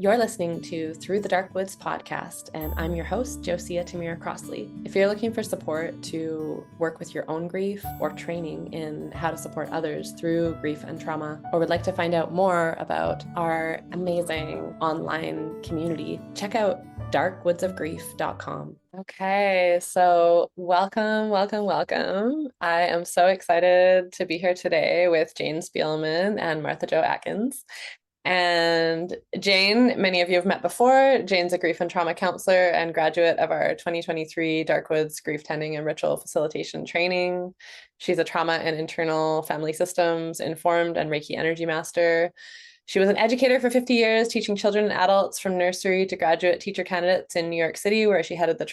You're listening to Through the Dark Woods podcast, and I'm your host, Josia Tamira Crossley. If you're looking for support to work with your own grief or training in how to support others through grief and trauma, or would like to find out more about our amazing online community, check out darkwoodsofgrief.com. Okay, so welcome. I am so excited to be here today with Jane Spielman and Martha Jo Atkins. And Jane, many of you have met before. Jane's a grief and trauma counselor and graduate of our 2023 Darkwoods Grief Tending and Ritual Facilitation training. She's a trauma and internal family systems informed and Reiki energy master. She was an educator for 50 years, teaching children and adults from nursery to graduate teacher candidates in New York City, where she headed the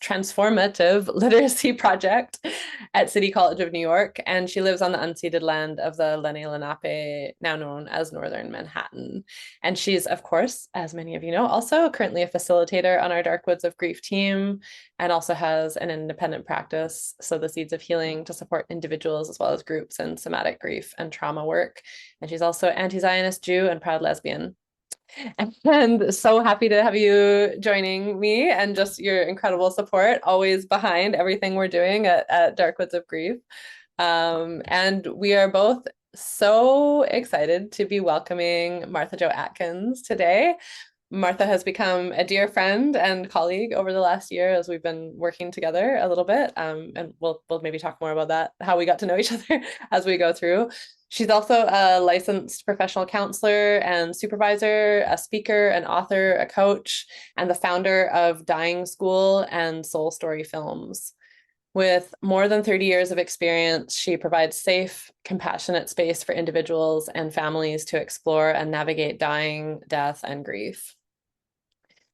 transformative literacy project at City College of New York. And she lives on the unceded land of the Lenni Lenape, now known as Northern Manhattan. And she's, of course, as many of you know, also currently a facilitator on our Dark Woods of Grief team, and also has an independent practice, Sow the Seeds of Healing, to support individuals as well as groups in somatic grief and trauma work. And she's also anti-Zionist Jew and proud lesbian. And so happy to have you joining me and just your incredible support, always behind everything we're doing at Dark Woods of Grief. And we are both so excited to be welcoming Martha Jo Atkins today. Martha has become a dear friend and colleague over the last year as we've been working together a little bit. And we'll maybe talk more about that, how we got to know each other as we go through. She's also a licensed professional counselor and supervisor, a speaker, an author, a coach, and the founder of Dying School and Soul Story Films. With more than 30 years of experience, she provides safe, compassionate space for individuals and families to explore and navigate dying, death, and grief.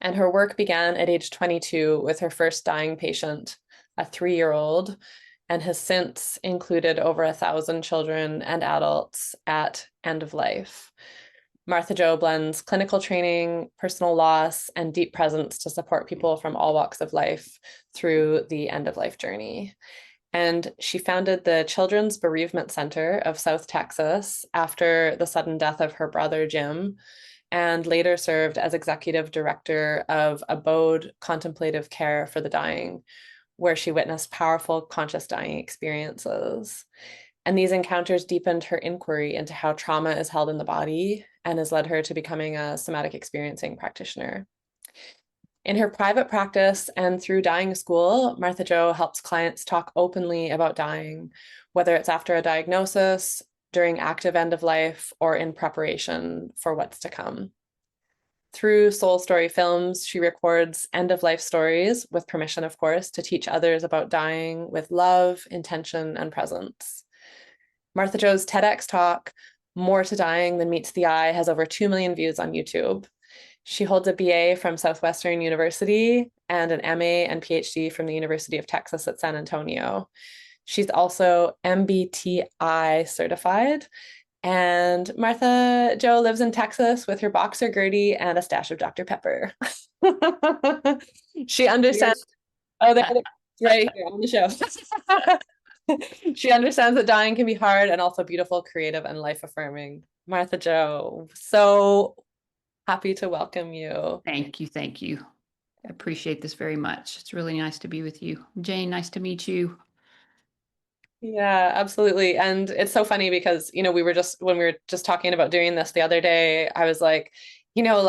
And her work began at age 22 with her first dying patient, a 3-year-old, and has since included over 1,000 children and adults at end of life. Martha Jo blends clinical training, personal loss, and deep presence to support people from all walks of life through the end of life journey. And she founded the Children's Bereavement Center of South Texas after the sudden death of her brother, Jim, and later served as executive director of Abode Contemplative Care for the Dying, where she witnessed powerful conscious dying experiences. And these encounters deepened her inquiry into how trauma is held in the body and has led her to becoming a somatic experiencing practitioner. In her private practice and through Dying School, Martha Jo helps clients talk openly about dying, whether it's after a diagnosis, during active end of life, or in preparation for what's to come. Through Soul Story Films, she records end-of-life stories, with permission, of course, to teach others about dying with love, intention, and presence. Martha Jo's TEDx talk, More to Dying Than Meets the Eye, has over 2 million views on YouTube. She holds a BA from Southwestern University and an MA and PhD from the University of Texas at San Antonio. She's also MBTI certified. And Martha Jo lives in Texas with her boxer Gertie and a stash of Dr. Pepper. She understands. Oh, they're right here on the show. She understands that dying can be hard and also beautiful, creative, and life-affirming. Martha Jo, so happy to welcome you. Thank you. I appreciate this very much. It's really nice to be with you. Jane, nice to meet you. Yeah, absolutely. And it's so funny because, when we were just talking about doing this the other day, I was like, in a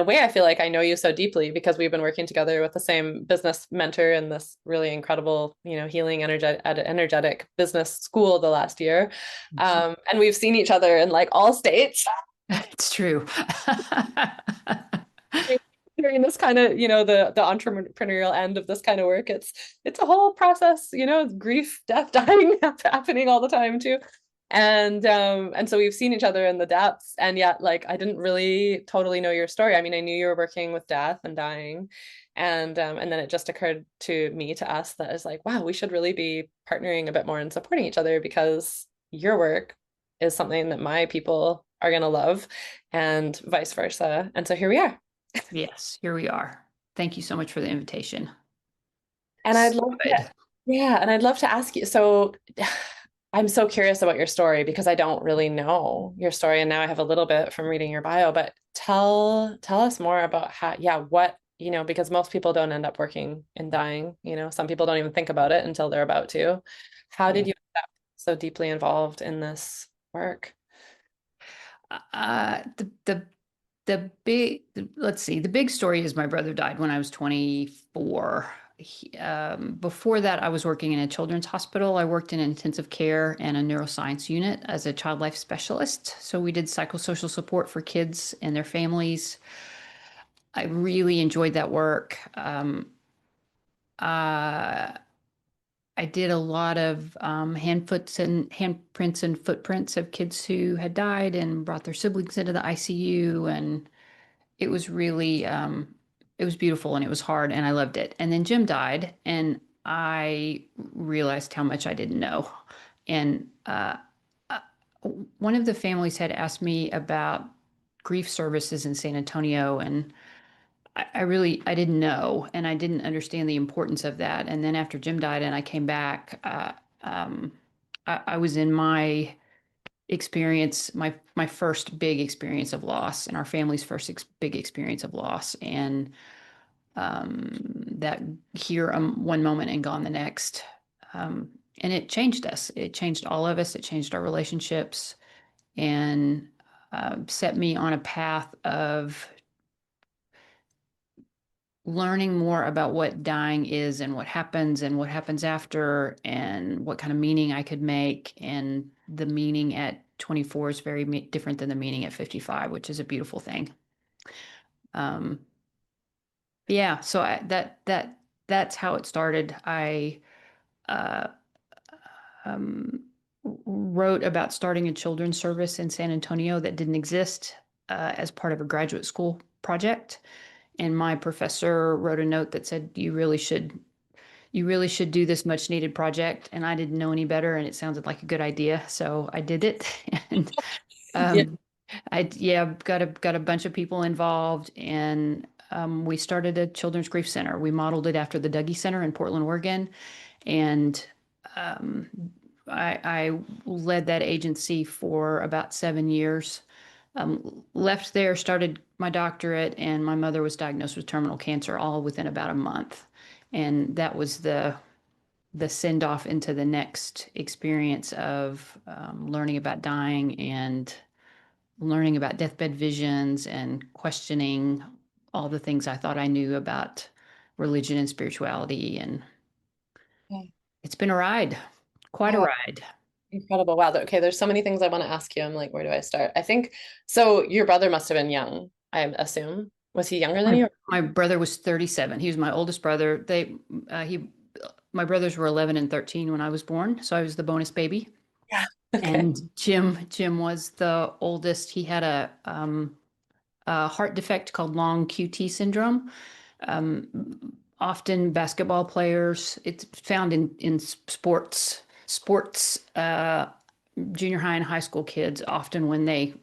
way, I feel like I know you so deeply because we've been working together with the same business mentor in this really incredible, healing energetic business school the last year. And we've seen each other in like all states. It's true. During this kind of, the entrepreneurial end of this kind of work, it's a whole process, grief, death, dying happening all the time too. And so we've seen each other in the depths, and yet like I didn't really totally know your story. I mean, I knew you were working with death and dying, and then it just occurred to us that it's like, wow, we should really be partnering a bit more and supporting each other because your work is something that my people are going to love, and vice versa. And so here we are. Yes, here we are. Thank you so much for the invitation. And I'd love to ask you, so I'm so curious about your story because I don't really know your story, and now I have a little bit from reading your bio, but tell us more about how, yeah, what, because most people don't end up working and dying, some people don't even think about it until they're about to. How Yeah. did you end up so deeply involved in this work? The big, let's see, the big story is my brother died when I was 24. Before that, I was working in a children's hospital. I worked in intensive care and a neuroscience unit as a child life specialist. So we did psychosocial support for kids and their families. I really enjoyed that work. Uh, I did a lot of handprints and footprints of kids who had died and brought their siblings into the ICU, and it was really it was beautiful and it was hard and I loved it. And then Jim died, and I realized how much I didn't know. And uh, one of the families had asked me about grief services in San Antonio, and I didn't know, and I didn't understand the importance of that. And then after Jim died and I came back, I was in my experience, my first big experience of loss, and our family's first big experience of loss, and that here one moment and gone the next. Um, and it changed us. It changed all of us. It changed our relationships, and set me on a path of learning more about what dying is and what happens after and what kind of meaning I could make. And the meaning at 24 is very different than the meaning at 55, which is a beautiful thing. Um, yeah, so that's how it started. I uh, um, wrote about starting a children's service in San Antonio that didn't exist as part of a graduate school project. And my professor wrote a note that said, you really should do this much needed project. And I didn't know any better, and it sounded like a good idea. So I did it. And Yeah. um, yeah, got a bunch of people involved, and we started a children's grief center. We modeled it after the Dougie Center in Portland, Oregon. And um, I led that agency for about 7 years. Left there, started my doctorate, and my mother was diagnosed with terminal cancer all within about a month. And that was the send off into the next experience of learning about dying and learning about deathbed visions and questioning all the things I thought I knew about religion and spirituality. And it's been a ride, quite a Wow, ride. incredible. Wow. Okay, there's so many things I want to ask you. I'm like, where do I start? I think so. Your brother must have been young, I assume. Was he younger than My, you? my brother was 37. He was my oldest brother. My brothers were 11 and 13 when I was born, so I was the bonus baby. Yeah. Okay. And Jim was the oldest. He had a heart defect called long QT syndrome. Often basketball players, it's found in sports, junior high and high school kids, often when they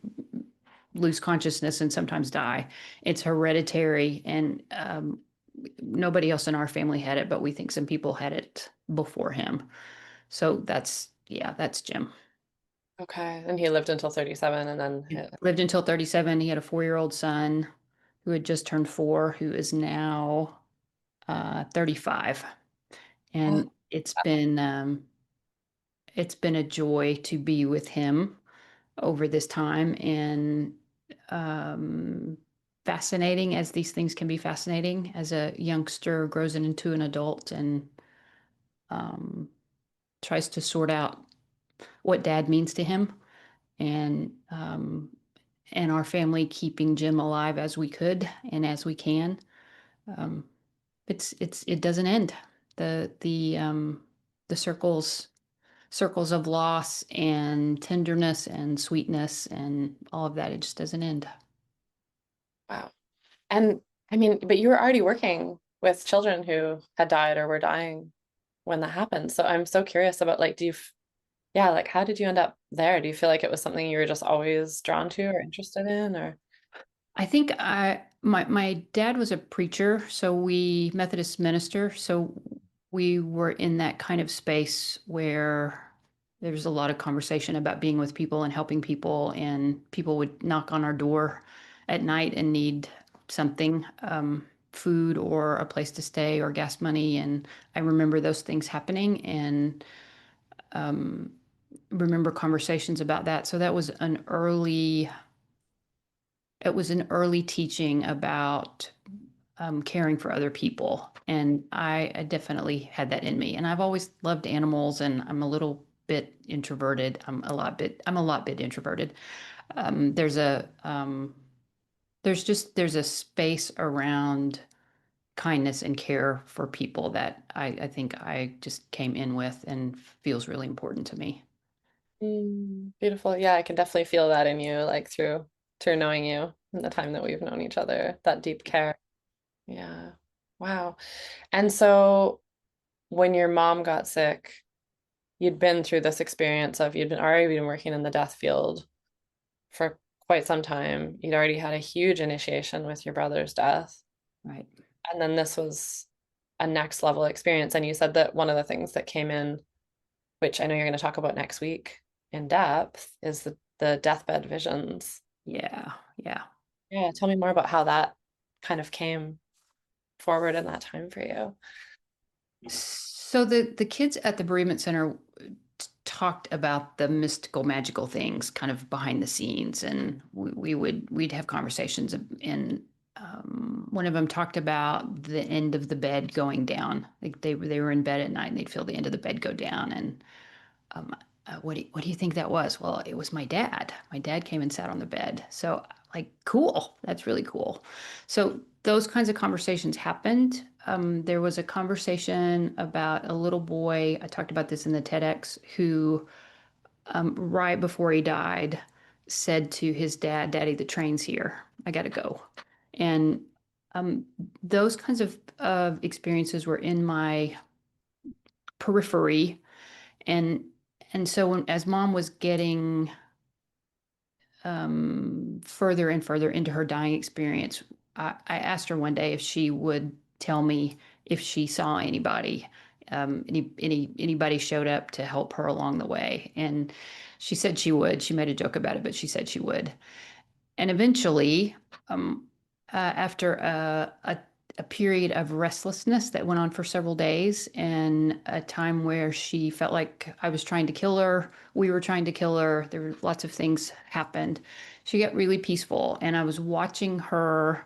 lose consciousness and sometimes die. It's hereditary, and nobody else in our family had it, but we think some people had it before him. So yeah, that's Jim. Okay. And he lived until 37 and then He lived until 37. He had a 4-year-old son who had just turned 4, who is now 35. oh, And it's been a joy to be with him over this time, and um, fascinating as these things can be fascinating as a youngster grows into an adult and um, tries to sort out what dad means to him, and and our family keeping Jim alive as we could and as we can. Um, it doesn't end. The circles of loss and tenderness and sweetness and all of that, it just doesn't end. wow. And I mean, but you were already working with children who had died or were dying when that happened. So I'm so curious about like, yeah, like how did you end up there? Do you feel like it was something you were just always drawn to or interested in or? I think my dad was a preacher, so we Methodist minister, so we were in that kind of space where There was a lot of conversation about being with people and helping people, and people would knock on our door at night and need something, food or a place to stay or gas money. And I remember those things happening, and um, remember conversations about that. So that was it was an early teaching about caring for other people. And I definitely had that in me. And I've always loved animals, and I'm a little bit introverted. I'm a lot bit introverted. There's there's a space around kindness and care for people that I think I just came in with and feels really important to me. Beautiful. Yeah, I can definitely feel that in you, like through knowing you and the time that we've known each other, that deep care. Yeah. Wow. And so when your mom got sick, you'd been through this experience of you'd been already been working in the death field for quite some time. You'd already had a huge initiation with your brother's death. Right. And then this was a next level experience. And you said that one of the things that came in, which I know you're going to talk about next week in depth, is the deathbed visions. Yeah. Yeah. Yeah, tell me more about how that kind of came forward in that time for you. So the kids at the bereavement center talked about the mystical, magical things kind of behind the scenes, and we'd have conversations, and one of them talked about the end of the bed going down. Like they were in bed at night and they'd feel the end of the bed go down, and um, what do you think that was? Well, it was my dad. My dad came and sat on the bed. So, like, cool. That's really cool. So, those kinds of conversations happened. There was a conversation about a little boy. I talked about this in the TEDx, who, right before he died, said to his dad, "Daddy, the train's here. I got to go." And um, those kinds of experiences were in my periphery, and so as mom was getting further and further into her dying experience, I asked her one day if she would tell me if she saw anybody, anybody showed up to help her along the way, and she said she would. She made a joke about it, but she said she would. And eventually, after a period of restlessness that went on for several days, and a time where she felt like I was trying to kill her, we were trying to kill her, there were lots of things happened. She got really peaceful, and I was watching her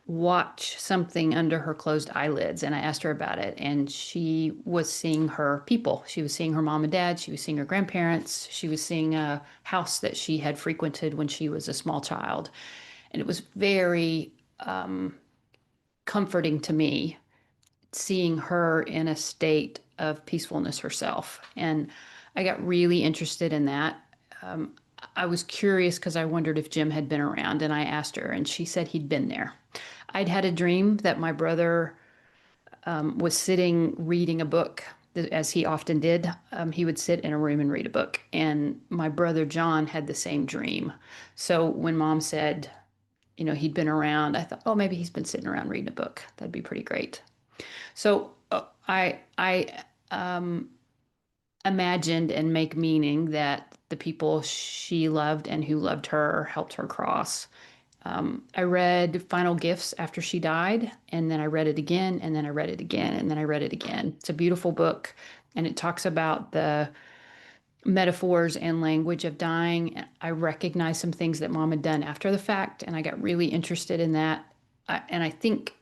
watch something under her closed eyelids, and I asked her about it, and she was seeing her people. She was seeing her mom and dad, she was seeing her grandparents, she was seeing a house that she had frequented when she was a small child. And it was very comforting to me seeing her in a state of peacefulness herself. And I got really interested in that. um, I was curious because I wondered if Jim had been around, and I asked her, and she said he'd been there. I'd had a dream that my brother was sitting reading a book, as he often did. He would sit in a room and read a book. And my brother John had the same dream. So when mom said, he'd been around, I thought, oh, maybe he's been sitting around reading a book. That'd be pretty great. So I imagined and make meaning that the people she loved and who loved her helped her cross. I read Final Gifts after she died, and then I read it again, and then I read it again, and then I read it again. It's a beautiful book, and it talks about the metaphors and language of dying. I recognized some things that mom had done after the fact, and I got really interested in that. And I think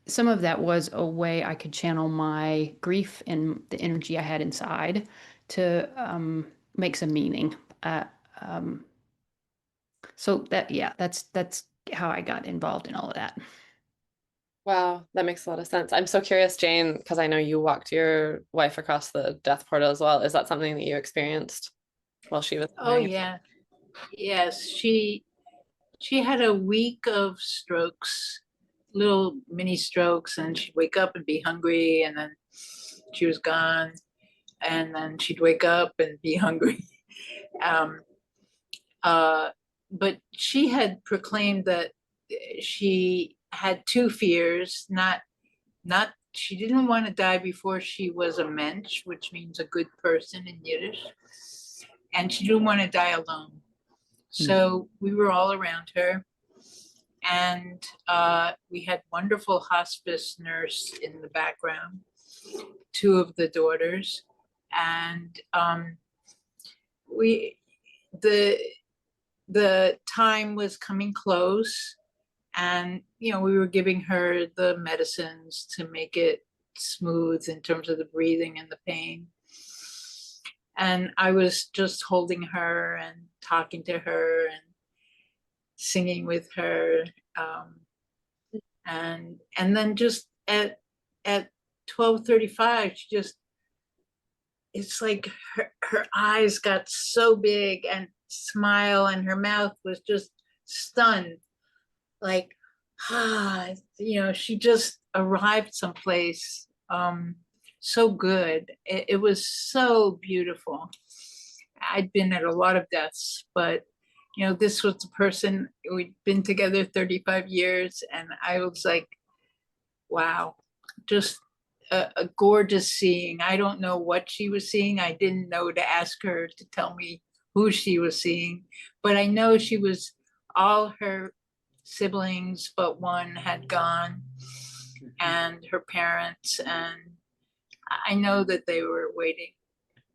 some of that was a way I could channel my grief and the energy I had inside to make some meaning. Um, so yeah, that's how I got involved in all of that. Wow, that makes a lot of sense. I'm so curious, Jane, because I know you walked your wife across the death portal as well. Is that something that you experienced while she was Oh dying? yeah, yes. She had a week of strokes, little mini strokes, and she'd wake up and be hungry, and then she was gone, and then she'd wake up and be hungry. Um, uh, but she had proclaimed that she had two fears, not she didn't want to die before she was a mensch, which means a good person in Yiddish. and she didn't want to die alone. So we were all around her, and we had wonderful hospice nurse in the background, two of the daughters, and we the time was coming close, and we were giving her the medicines to make it smooth in terms of the breathing and the pain. And I was just holding her and talking to her and singing with her, and then just at 12:35, she just, it's like her eyes got so big and smile, and her mouth was just stunned, like, she just arrived someplace so good. It was so beautiful. I'd been at a lot of deaths, but this was the person. We'd been together 35 years, and I was like, wow, just a gorgeous seeing. I don't know what she was seeing. I didn't know to ask her to tell me who she was seeing, but I know she was, all her siblings but one had gone, and her parents, and I know that they were waiting.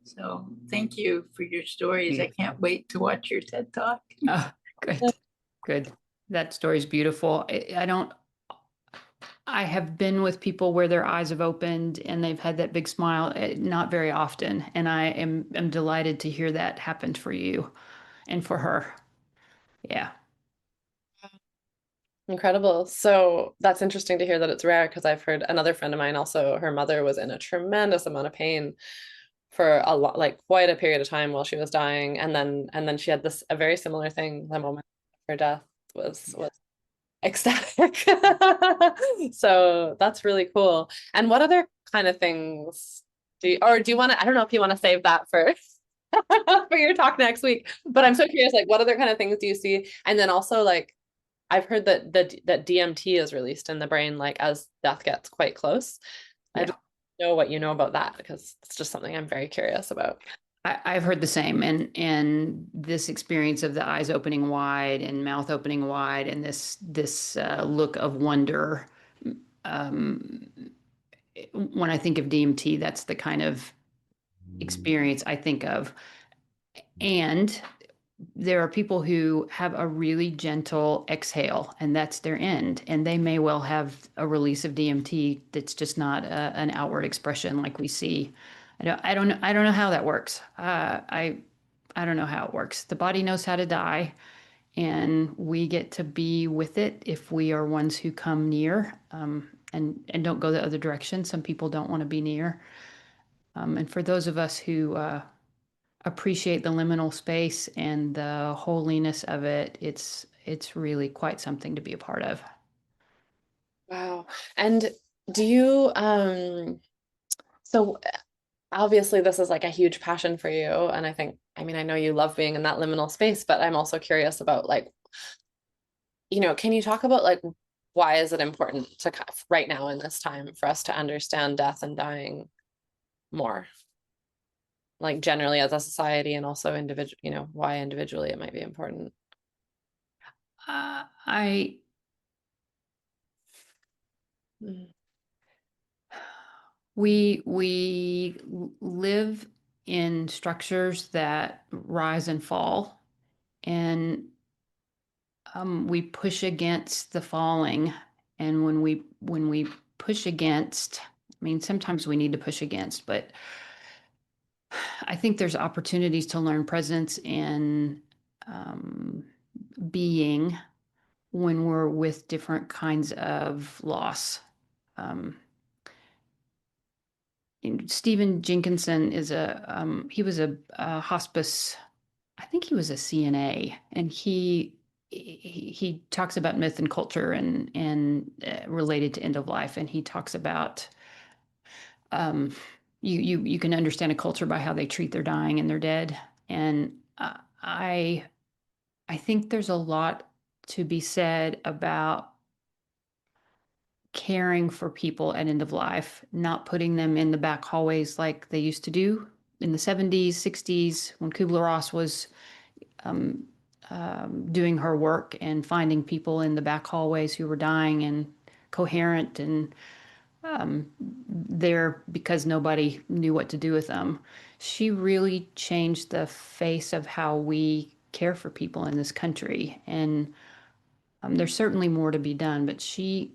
So thank you for your stories. I can't wait to watch your TED Talk. Oh, good. That story's beautiful. I have been with people where their eyes have opened and they've had that big smile, not very often. And I am delighted to hear that happened for you and for her. Yeah. Incredible. So that's interesting to hear that it's rare, because I've heard another friend of mine also, her mother was in a tremendous amount of pain for a lot, like quite a period of time while she was dying. And then she had a very similar thing. The moment of her death was ecstatic. So that's really cool. And what other kind of things do you want to, I don't know if you want to save that for for your talk next week, but I'm so curious, like what other kind of things do you see? And then also, like, I've heard that that DMT is released in the brain like as death gets quite close. I don't know what you know about that, because it's just something I'm very curious about. I've heard the same, and this experience of the eyes opening wide and mouth opening wide, and this look of wonder. When I think of DMT, that's the kind of experience I think of. And there are people who have a really gentle exhale, and that's their end. And they may well have a release of DMT that's just not an outward expression like we see. I don't know how that works. I don't know how it works. The body knows how to die, and we get to be with it if we are ones who come near, and don't go the other direction. Some people don't want to be near. And for those of us who appreciate the liminal space and the holiness of it, it's really quite something to be a part of. Wow. And do you so obviously this is like a huge passion for you, and I mean I know you love being in that liminal space, but I'm also curious about, like, can you talk about, like, why is it important to right now in this time for us to understand death and dying more, like generally as a society, and also individual, why individually it might be important? I Mm. We live in structures that rise and fall, and we push against the falling. And when we push against, I mean, sometimes we need to push against, but I think there's opportunities to learn presence and being when we're with different kinds of loss. Um, Stephen Jenkinson is he was a hospice, I think he was a CNA, and he talks about myth and culture and related to end of life, and he talks about you can understand a culture by how they treat their dying and their dead. And I think there's a lot to be said about caring for people at end of life, not putting them in the back hallways like they used to do, in the 70s, 60s, when Kubler-Ross was um, doing her work and finding people in the back hallways who were dying and coherent and there because nobody knew what to do with them. She really changed the face of how we care for people in this country. And there's certainly more to be done, but she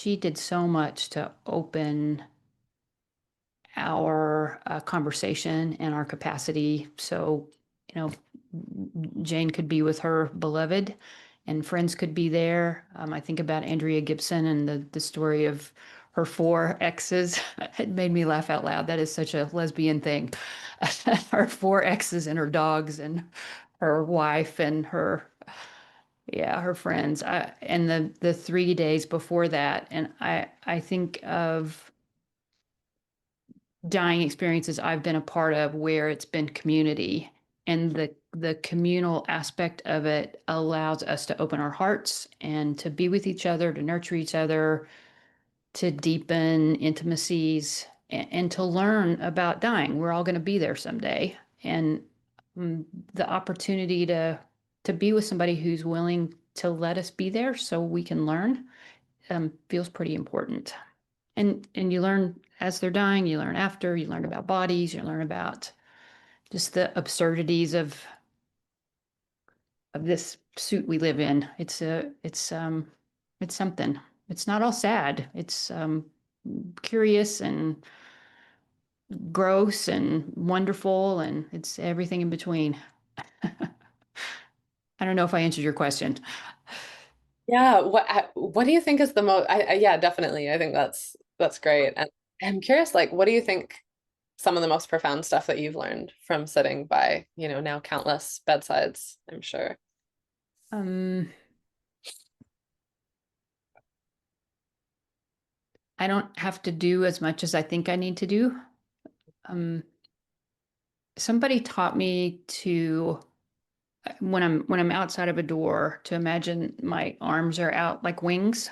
did so much to open our conversation and our capacity. So, you know, Jane could be with her beloved and friends could be there. I think about Andrea Gibson and the story of her 4 exes. It made me laugh out loud. That is such a lesbian thing. Her 4 exes and her dogs and her wife and her friends. And the 3 days before that. And I think of dying experiences I've been a part of where it's been community, and the communal aspect of it allows us to open our hearts and to be with each other, to nurture each other, to deepen intimacies, and to learn about dying. We're all going to be there someday, and the opportunity to be with somebody who's willing to let us be there so we can learn feels pretty important. And you learn as they're dying, you learn after, you learn about bodies, you learn about just the absurdities of this suit we live in. It's something. It's not all sad. It's curious and gross and wonderful, and it's everything in between. I don't know if I answered your question. Yeah, what do you think is the most yeah, definitely. I think that's great. And I'm curious, like, what do you think some of the most profound stuff that you've learned from sitting by, now countless bedsides, I'm sure. Um, I don't have to do as much as I think I need to do. Um, Somebody taught me to when I'm outside of a door to imagine my arms are out like wings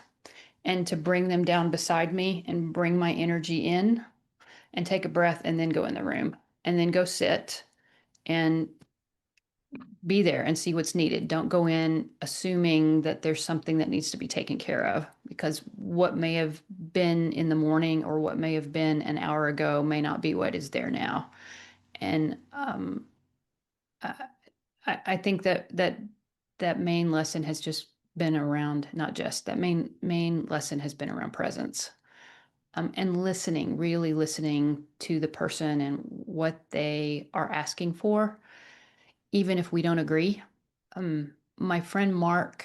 and to bring them down beside me and bring my energy in and take a breath and then go in the room and then go sit and be there and see what's needed. Don't go in assuming that there's something that needs to be taken care of, because what may have been in the morning or what may have been an hour ago may not be what is there now. And I, I think that main lesson has just been around, not just that main lesson has been around presence, and listening, really listening to the person and what they are asking for, even if we don't agree. My friend Mark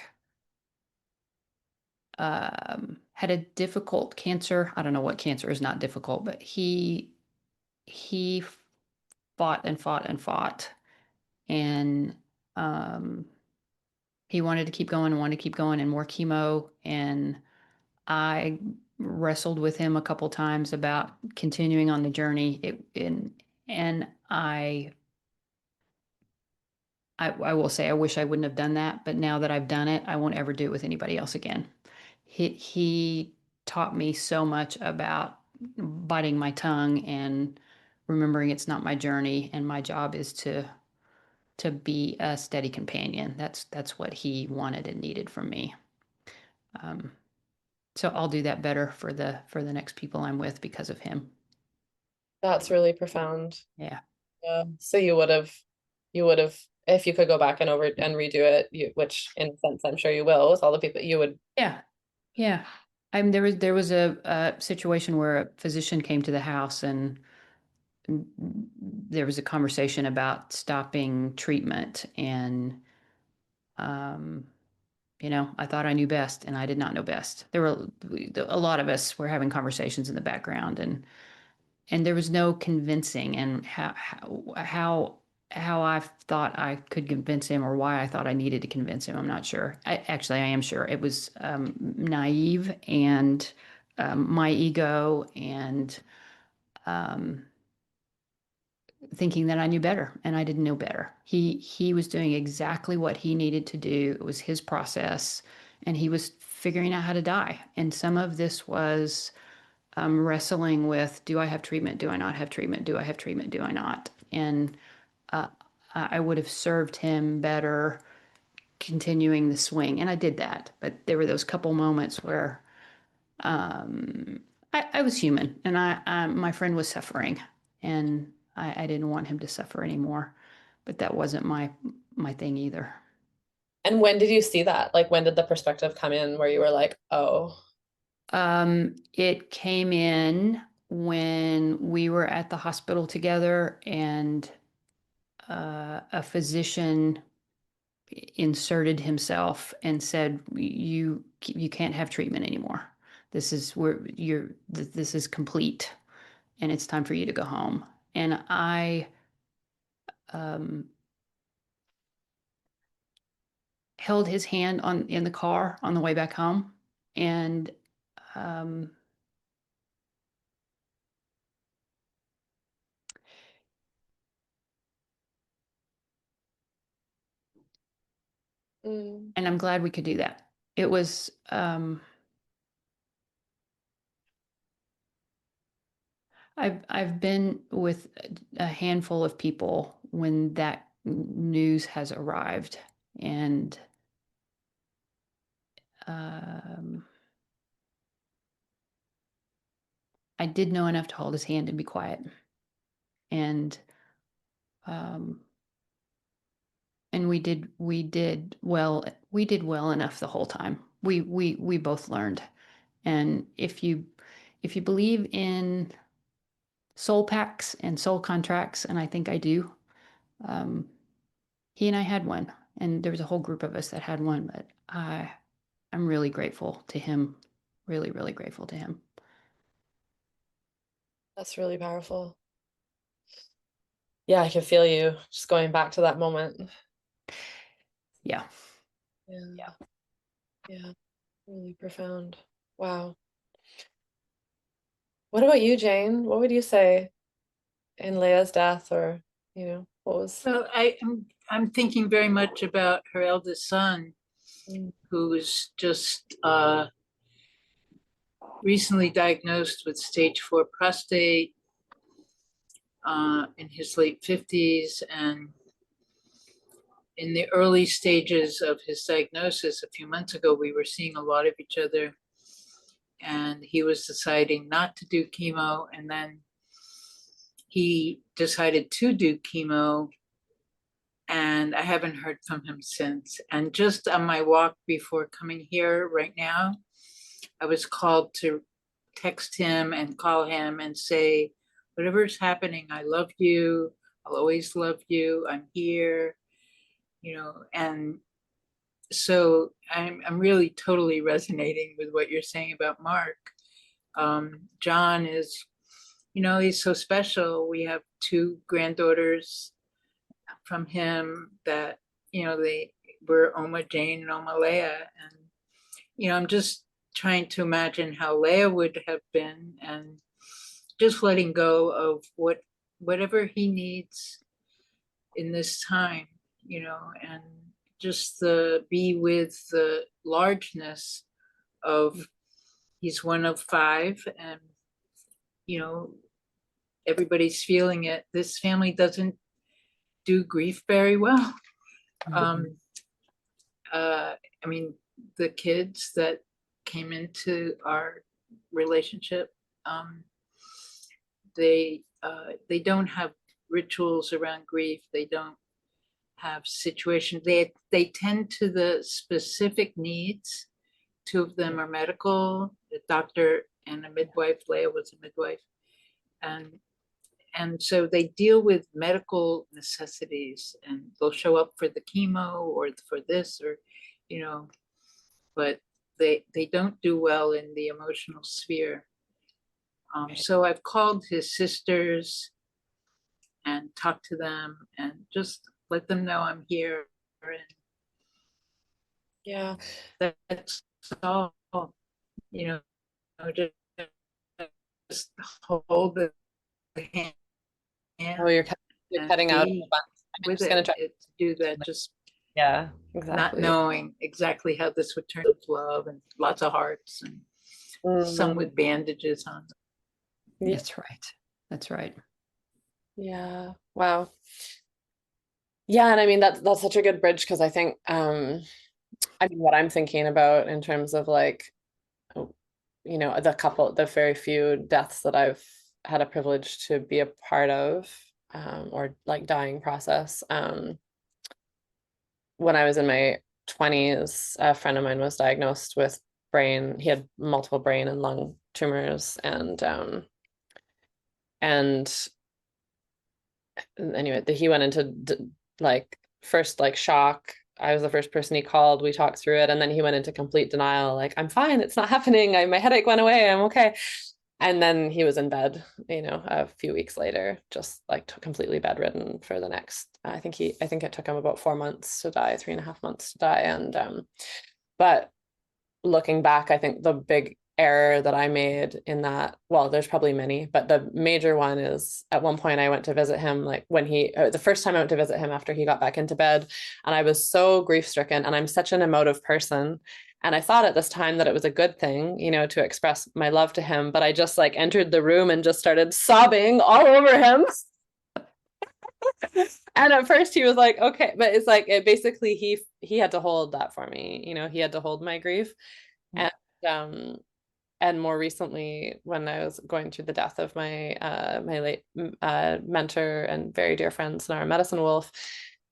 had a difficult cancer. I don't know what cancer is not difficult, but he fought and fought and fought, and um, he wanted to keep going and wanted to keep going and more chemo. And I wrestled with him a couple times about continuing on the journey. And I will say I wish I wouldn't have done that, but now that I've done it, I won't ever do it with anybody else again. He taught me so much about biting my tongue and remembering it's not my journey and my job is to be a steady companion. That's what he wanted and needed from me. Um, so I'll do that better for the next people I'm with because of him. That's really profound. Yeah. Yeah. So you would have, if you could go back and redo it, which in a sense I'm sure you will, with all the people you would. Yeah. Yeah. There was a situation where a physician came to the house and there was a conversation about stopping treatment and um I thought I knew best and I did not know best. There were a lot of us were having conversations in the background and there was no convincing and how I thought I could convince him or why I thought I needed to convince him. I'm not sure. I am sure it was naive and my ego and um, thinking that I knew better and I didn't know better. He was doing exactly what he needed to do. It was his process and he was figuring out how to die. And some of this was wrestling with, do I have treatment? Do I not have treatment? Do I have treatment? Do I not? and uh, I would have served him better continuing the swing. And I did that. But there were those couple moments where I was human, and my friend was suffering, and I didn't want him to suffer anymore. But that wasn't my thing either. And when did you see that? Like, when did the perspective come in where you were like, oh, It came in when we were at the hospital together, and a physician inserted himself and said, you can't have treatment anymore. This is where this is complete, and it's time for you to go home." And I um, held his hand in the car on the way back home, and um, mm, and I'm glad we could do that. It was I've been with a handful of people when that news has arrived, and um, I did know enough to hold his hand and be quiet, and um, we did well enough the whole time. We both learned, and if you believe in soul pacts and soul contracts, and I think I do. Um, he and I had one, and there was a whole group of us that had one, but I'm really grateful to him. Really, really grateful to him. that's really powerful. Yeah, I can feel you just going back to that moment. Yeah. Yeah. Yeah. Really profound. Wow. What about you, Jane? What would you say in Leia's death, or, what was? So I'm thinking very much about her eldest son, Mm, who's just recently diagnosed with stage 4 prostate in his late 50s. And in the early stages of his diagnosis, a few months ago, we were seeing a lot of each other. And he was deciding not to do chemo. And then he decided to do chemo. And I haven't heard from him since. And just on my walk before coming here right now, I was called to text him and call him and say, whatever's happening, I love you. I'll always love you. I'm here, and so I'm really totally resonating with what you're saying about Mark. John is, he's so special. We have 2 granddaughters from him that, they were Oma Jane and Oma Leia. And, I'm just trying to imagine how Leia would have been, and just letting go of whatever he needs in this time, and just be with the largeness of, he's one of 5, and everybody's feeling it. This family doesn't do grief very well. um I mean, the kids that came into our relationship, they don't have rituals around grief. They don't have situations. They tend to the specific needs. 2 of them are medical, a doctor and a midwife. Leia was a midwife. And so they deal with medical necessities, and they'll show up for the chemo or for this, or, but they don't do well in the emotional sphere. So I've called his sisters and talked to them and just let them know I'm here. And yeah. that's all, just hold the hand Oh, you're and cutting out a be bunch. I'm with just gonna it. try. To do that, just Yeah, not exactly. knowing exactly how this would turn with love and lots of hearts, and some Mhm. with bandages on them. Yeah. That's right. That's right. Yeah. Wow. Yeah, and I mean that's such a good bridge because I think I mean what I'm thinking about in terms of like the very few deaths that I've had a privilege to be a part of, or like dying process. When I was in my 20s, a friend of mine was diagnosed with he had multiple brain and lung tumors, and anyway, he went into like first like shock. I was the first person he called. We talked through it, and then he went into complete denial, like, I'm fine, it's not happening. My headache went away, I'm okay. And then he was in bed, a few weeks later, just like completely bedridden for the next, I think it took him about 4 months to die, 3.5 months to die. And but looking back, I think the big error that I made in that, well, there's probably many, but the major one is at one point I went to visit him, like the first time I went to visit him after he got back into bed, and I was so grief stricken, and I'm such an emotive person. And I thought at this time that it was a good thing, to express my love to him, but I just like entered the room and just started sobbing all over him. And at first he was like, okay, but it's like basically he had to hold that for me, he had to hold my grief. And um and more recently, when I was going through the death of my late mentor and very dear friend, Sonara Medicine Wolf,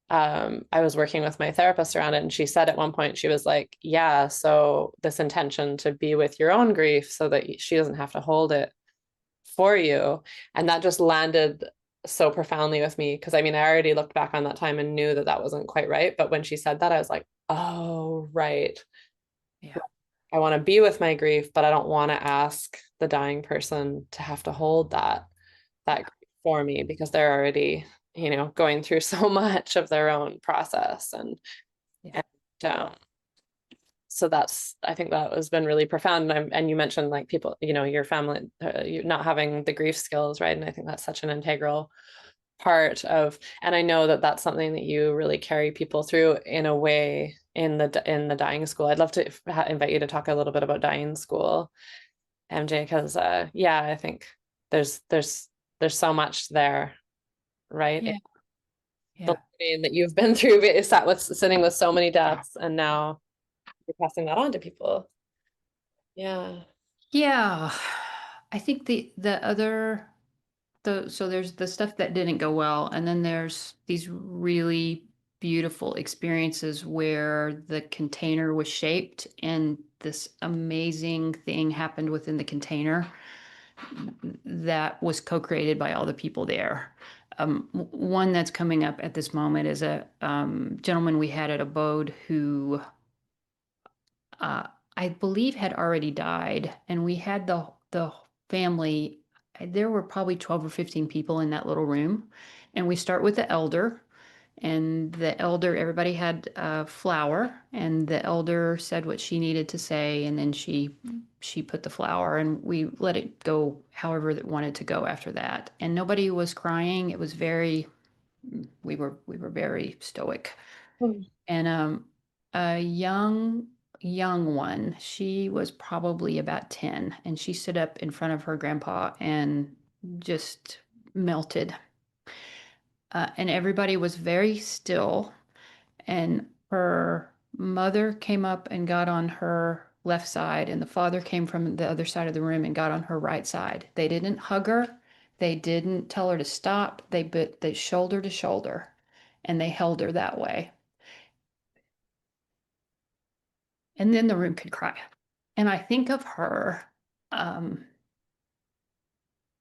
I was working with my therapist around it, and she said at one point, she was like, yeah, so this intention to be with your own grief so that she doesn't have to hold it for you. And that just landed so profoundly with me, because I mean, I already looked back on that time and knew that that wasn't quite right. But when she said that, I was like, oh, right. Yeah. I want to be with my grief, but I don't want to ask the dying person to have to hold that grief for me, because they're already, going through so much of their own process. Yeah. And so I think that has been really profound. And you mentioned like people, your family, you not having the grief skills, right? And I think that's such an integral part of, and I know that that's something that you really carry people through in a way in the dying school. I'd love to invite you to talk a little bit about dying school, MJ, because yeah, I think there's so much there, right? Yeah. The Yeah. learning that you've been through, sitting with so many deaths, and now you're passing that on to people. Yeah. Yeah. I think the other so there's the stuff that didn't go well, and then there's these really beautiful experiences where the container was shaped and this amazing thing happened within the container that was co-created by all the people there. One that's coming up at this moment is a gentleman we had at Abode who uh, I believe had already died, and we had the family. There were probably 12 or 15 people in that little room, and we start with the elder. And the elder, everybody had a flower, and the elder said what she needed to say, and then she put the flower, and we let it go however it wanted to go after that. And nobody was crying. It was very, we were very stoic. Mm. And a young one, she was probably about 10, and she stood up in front of her grandpa and just melted. And everybody was very still, and her mother came up and got on her left side, and the father came from the other side of the room and got on her right side. They didn't hug her, they didn't tell her to stop, they shoulder to shoulder, and they held her that way. And then the room could cry. And I think of her, um,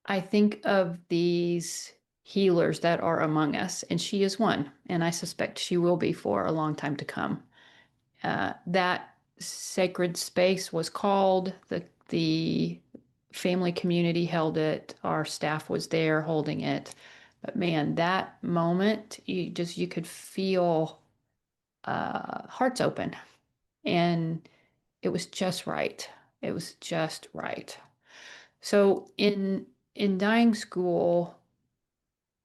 I think of these healers that are among us, and she is one, and I suspect she will be for a long time to come. That sacred space was called, the family community held it, our staff was there holding it. But man, that moment, you could feel hearts open, and it was just right. It was just right. So in dying school,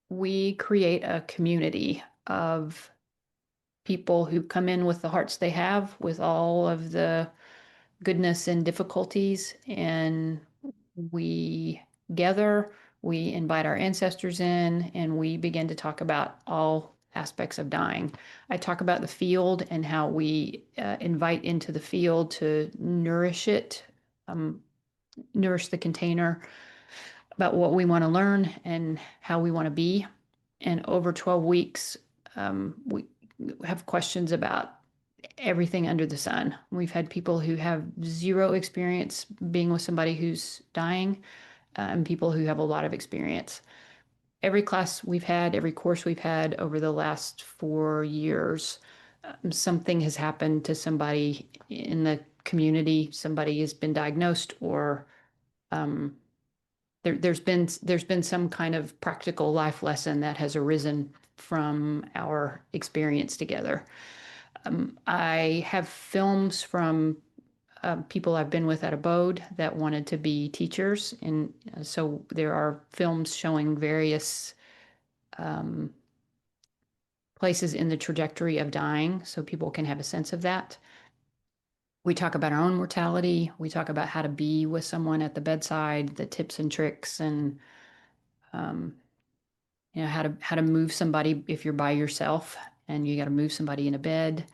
we create a community of people who come in with the hearts they have, with all of the goodness and difficulties, and we gather, We invite our ancestors in and we begin to talk about all aspects of dying. I talk about the field and how we invite into the field to nourish it, nourish the container, about what we want to learn and how we want to be. And over 12 weeks, we have questions about everything under the sun. We've had people who have zero experience being with somebody who's dying, and people who have a lot of experience. Every class we've had, every course we've had over the last 4 years, something has happened to somebody in the community. Somebody has been diagnosed, or there's been some kind of practical life lesson that has arisen from our experience together. I have films from people I've been with at Abode that wanted to be teachers. And so there are films showing various places in the trajectory of dying so people can have a sense of that. We talk about our own mortality. We talk about how to be with someone at the bedside, the tips and tricks, and how to move somebody if you're by yourself and you got to move somebody in a bed.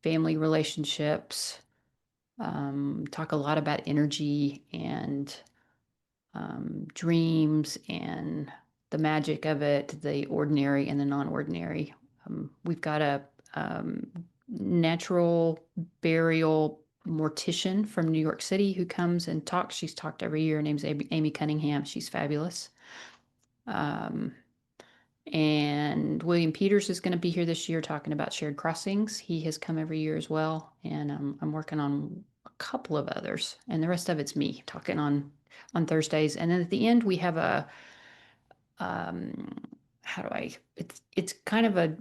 Family relationships. Talk a lot about energy and dreams and the magic of it, the ordinary and the non-ordinary. We've got a natural burial mortician from New York City who comes and talks. She's talked every year. Her name's Amy Cunningham. She's fabulous. And William Peters is going to be here this year talking about shared crossings. He has come every year as well. And I'm working on a couple of others. And the rest of it's me talking on Thursdays. And then at the end, we have a, it's kind of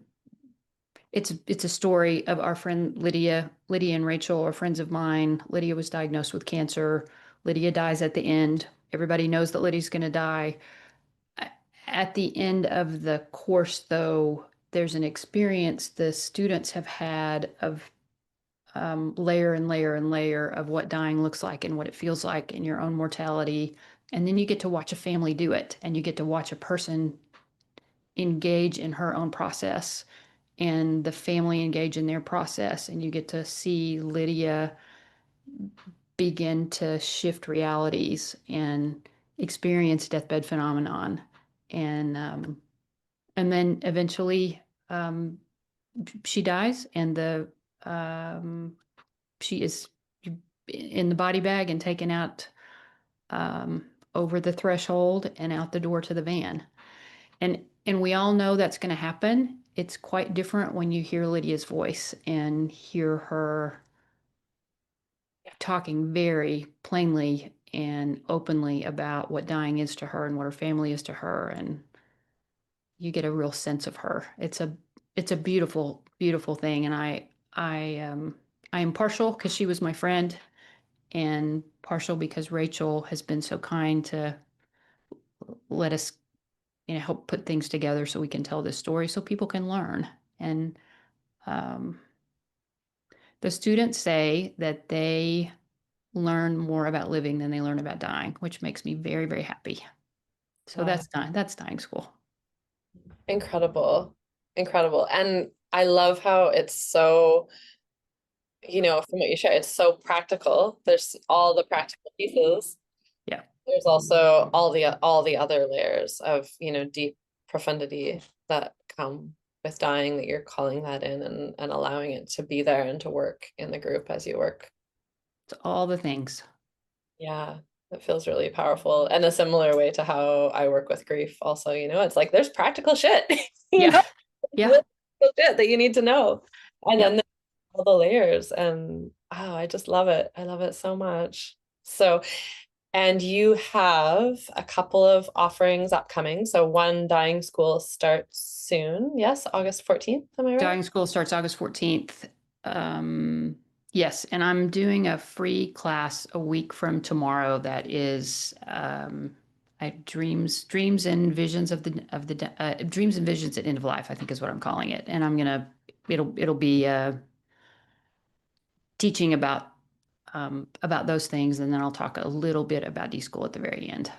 it's a story of our friend Lydia. Lydia and Rachel are friends of mine. Lydia was diagnosed with cancer. Lydia dies at the end. Everybody knows that Lydia's going to die. At the end of the course, though, there's an experience the students have had of layer and layer and layer of what dying looks like and what it feels like in your own mortality. And then you get to watch a family do it, and you get to watch a person engage in her own process and the family engage in their process. And you get to see Lydia begin to shift realities and experience deathbed phenomenon. And then eventually she dies, and she is in the body bag and taken out over the threshold and out the door to the van. And we all know that's going to happen. It's quite different when you hear Lydia's voice and hear her talking very plainly and openly about what dying is to her and what her family is to her, and you get a real sense of her. It's a beautiful, beautiful thing. And I am partial because she was my friend, and partial because Rachel has been so kind to let us, help put things together so we can tell this story so people can learn. And the students say that they learn more about living than they learn about dying, which makes me very, very happy. So Wow. that's dying school. Incredible. Incredible. And I love how it's so, from what you share, it's so practical. There's all the practical pieces. Yeah. There's also all the other layers of, deep profundity that come with dying, that you're calling that in and allowing it to be there and to work in the group as you work. It's all the things. Yeah, it feels really powerful. And a similar way to how I work with grief also, it's like there's practical shit, Yeah. Yeah. real practical shit that you need to know. And Yep. then there's all the layers, and I just love it. I love it so much. So, and you have a couple of offerings upcoming. So one dying school starts soon. Yes, August 14th. Am I right? Dying school starts August 14th. Yes, and I'm doing a free class a week from tomorrow that is dreams and visions of the dreams and visions at end of life, I think is what I'm calling it. And it'll be teaching about those things, and then I'll talk a little bit about D-School at the very end.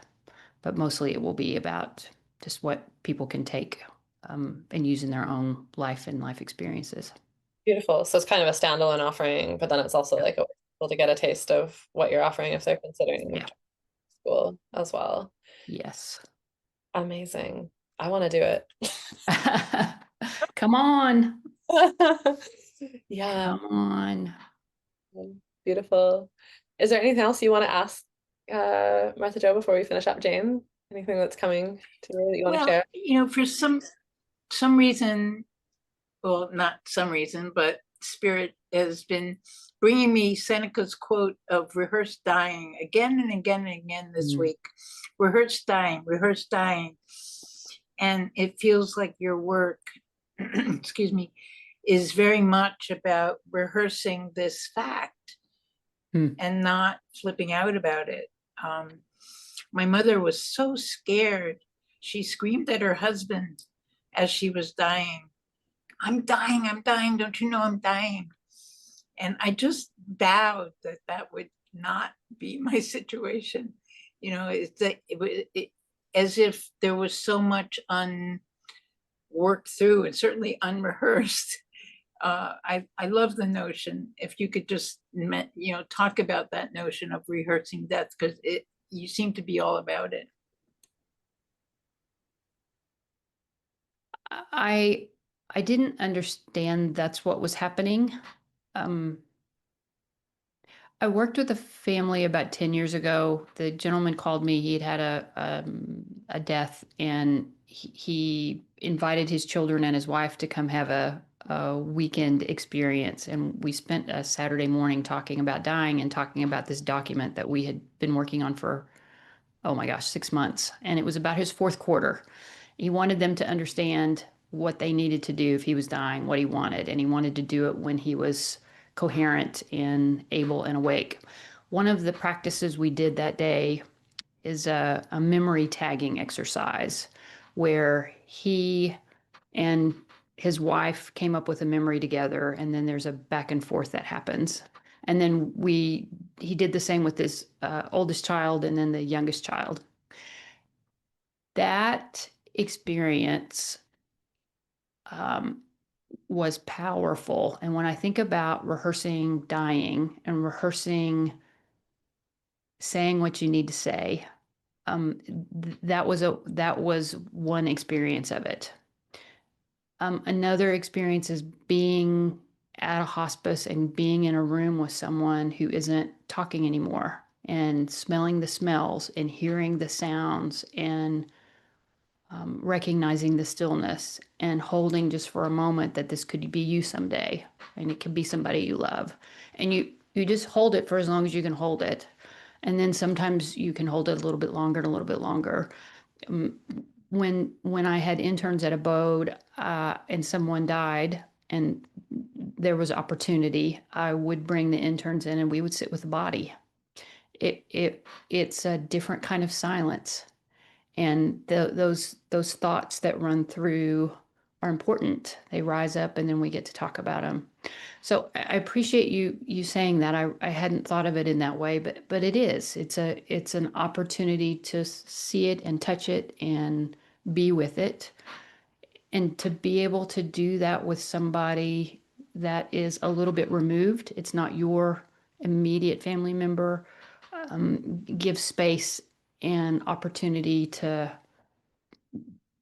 but mostly it will be about just what people can take and use in their own life and life experiences. Beautiful. So it's kind of a standalone offering, but then it's also like a way for people to get a taste of what you're offering if they're considering school as well. Yes. Amazing. I want to do it. Come on. Yeah. Come on. Beautiful. Is there anything else you want to ask Martha Jo before we finish up, Jane? Anything that's coming to you that you want to Well, share? for some reason, well, not some reason, but Spirit has been bringing me Seneca's quote of rehearsed dying again and again and again this week. Rehearsed dying. And it feels like your work, excuse me, is very much about rehearsing this fact and not flipping out about it. My mother was so scared. She screamed at her husband as she was dying. I'm dying. Don't you know I'm dying? And I just vowed that that would not be my situation. It's like as if there was so much unworked through and certainly unrehearsed. I love the notion, if you could just talk about that notion of rehearsing death, because you seem to be all about it. I didn't understand that's what was happening. I worked with a family about 10 years ago. The gentleman called me. He had a death, and he invited his children and his wife to come have a weekend experience. And we spent a Saturday morning talking about dying and talking about this document that we had been working on for, oh my gosh, 6 months. And it was about his fourth quarter. He wanted them to understand what they needed to do if he was dying, what he wanted. And he wanted to do it when he was coherent and able and awake. One of the practices we did that day is a memory tagging exercise where he and his wife came up with a memory together, and then there's a back and forth that happens. And then he did the same with his oldest child and then the youngest child. That experience was powerful. And when I think about rehearsing dying and rehearsing saying what you need to say, that was one experience of it. Another experience is being at a hospice and being in a room with someone who isn't talking anymore, and smelling the smells and hearing the sounds and recognizing the stillness and holding just for a moment that this could be you someday, and it could be somebody you love, and you just hold it for as long as you can hold it, and then sometimes you can hold it a little bit longer and a little bit longer. When I had interns at Abode and someone died and there was opportunity, I would bring the interns in and we would sit with the body. It's a different kind of silence. And those thoughts that run through are important. They rise up and then we get to talk about them. So I appreciate you saying that. I hadn't thought of it in that way, but it is. It's an opportunity to see it and touch it and be with it. And to be able to do that with somebody that is a little bit removed, it's not your immediate family member, gives space and opportunity to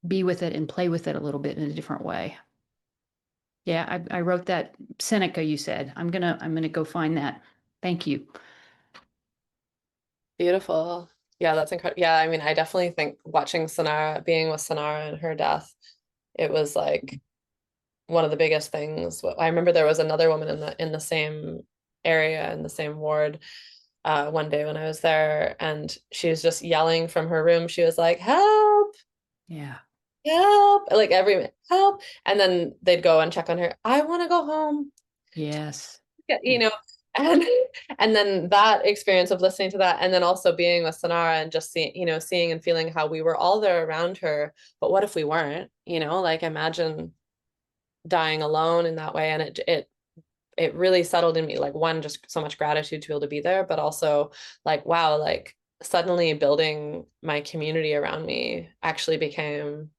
be with it and play with it a little bit in a different way. Yeah, I wrote that Seneca you said. I'm gonna go find that. Thank you. Beautiful. Yeah, that's incredible. Yeah, I mean, I definitely think watching Sonara, being with Sonara and her death, it was like one of the biggest things. I remember there was another woman in the same area, in the same ward, one day when I was there, and she was just yelling from her room. She was like, "Help! Yeah. Help!" Like every help, and then they'd go and check on her. I want to go home. Yes. Yeah, and then that experience of listening to that, and then also being with Sonara and just seeing and feeling how we were all there around her, but what if we weren't? Like imagine dying alone in that way, and it really settled in me, like, one, just so much gratitude to be able to be there, but also like, wow, like suddenly building my community around me actually became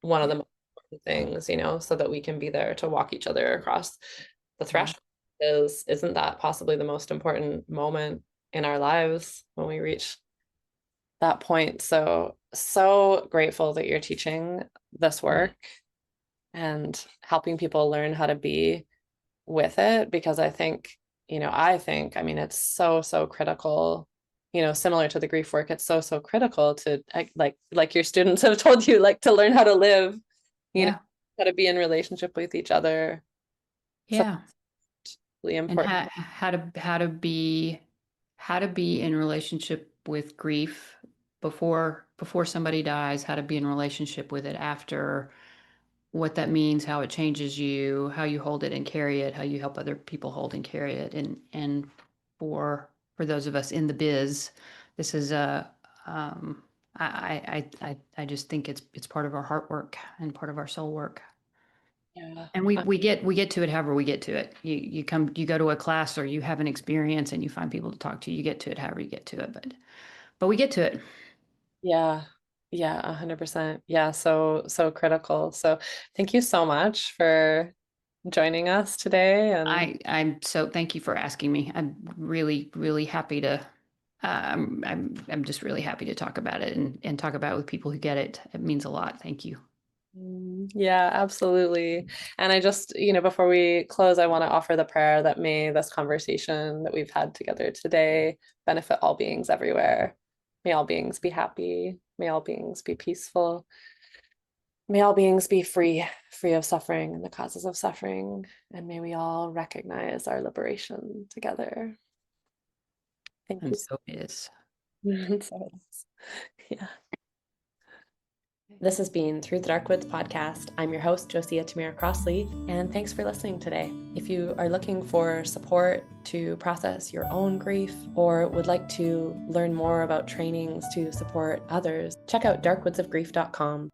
one of the most important things, so that we can be there to walk each other across the threshold. Isn't that possibly the most important moment in our lives when we reach that point? So grateful that you're teaching this work and helping people learn how to be with it, because I mean, it's so critical, similar to the grief work. It's so critical to like your students have told you, like, to learn how to live, Yeah. how to be in relationship with each other. So Yeah. really And important. how to be in relationship with grief before somebody dies, how to be in relationship with it after, what that means, how it changes you, how you hold it and carry it, how you help other people hold and carry it. And for those of us in the biz, this is a I just think it's part of our heart work and part of our soul work. Yeah. And we get to it however we get to it. You go to a class or you have an experience and you find people to talk to. You get to it however you get to it, but we get to it. Yeah. Yeah, 100%. Yeah, so critical. So thank you so much for joining us today. And I'm so thank you for asking me. I'm really happy to. I'm just really happy to talk about it and talk about it with people who get it. It means a lot. Thank you. yeah, absolutely. And I just, before we close, I want to offer the prayer that may this conversation that we've had together today benefit all beings everywhere. May all beings be happy. May all beings be peaceful. May all beings be free of suffering and the causes of suffering. And may we all recognize our liberation together. Thank And you. so it is. So it is. Yeah. This has been Through the Dark Woods podcast. I'm your host, Josiah Tamira Crossley, and thanks for listening today. If you are looking for support to process your own grief or would like to learn more about trainings to support others, check out darkwoodsofgrief.com.